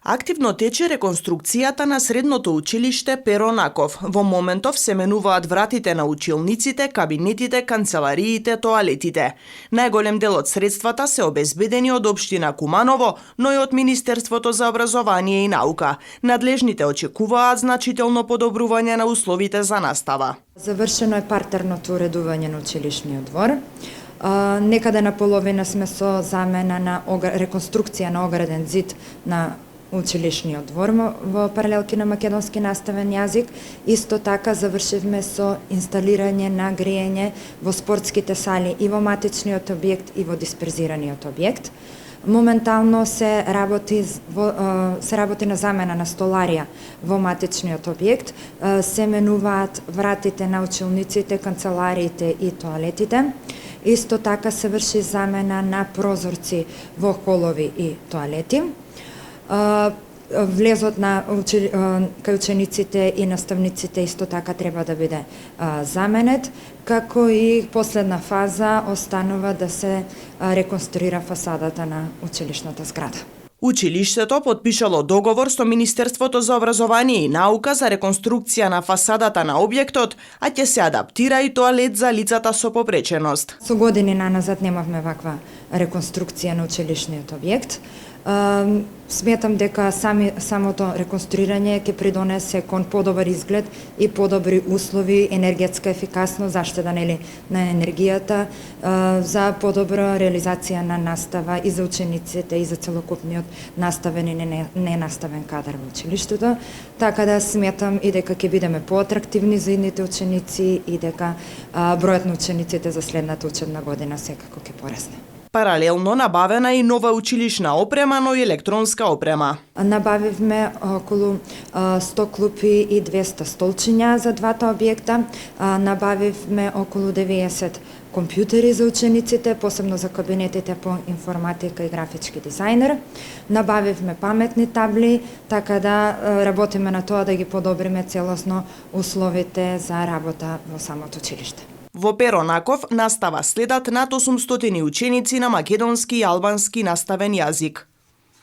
Активно тече реконструкцијата на средното училиште Перо Наков. Во моментов се менуваат вратите на училниците, кабинетите, канцелариите, тоалетите. Најголем дел од средствата се обезбедени од општина Куманово, но и од Министерството за образование и наука. Надлежните очекуваат значително подобрување на условите за настава. Завршено е партерното уредување на училишниот двор. Некаде на половина сме со замена на реконструкција на ограден зид на училишниот двор во паралелки на македонски наставен јазик. Исто така завршивме со инсталирање на грејење во спортските сали и во матичниот објект и во дисперзираниот објект. Моментално се работи на замена на столарија во матичниот објект, се менуваат вратите на училниците, канцелариите и тоалетите. Исто така се врши замена на прозорци во холови и тоалети. Влезот кај учениците и наставниците исто така треба да биде заменет, како и последна фаза останува да се реконструира фасадата на училишната зграда. Училиштето потпишало договор со Министерството за образование и наука за реконструкција на фасадата на објектот, а ќе се адаптира и тоалет за лицата со попреченост. Со години наназад немавме ваква реконструкција на училишниот објект. Сметам дека самото реконструирање ќе придонесе кон подобар изглед и подобри услови, енергетска ефикасност, заштеда на енергијата, за подобра реализација на настава и за учениците и за целокупниот наставен и ненаставен кадар во училиштето. Така да сметам и дека ќе бидеме поатрактивни за идните ученици и дека бројот на учениците за следната учебна година секако ќе порасне. Паралелно набавена и нова училишна опрема, но и електронска опрема. Набавивме околу 100 клупи и 200 столчиња за двата објекта. Набавивме околу 90 компјутери за учениците, посебно за кабинетите по информатика и графички дизајнер. Набавивме паметни табли, така да работиме на тоа да ги подобриме целосно условите за работа во самото училиште. Во Перо Наков настава следат над 800 ученици на македонски и албански наставен јазик.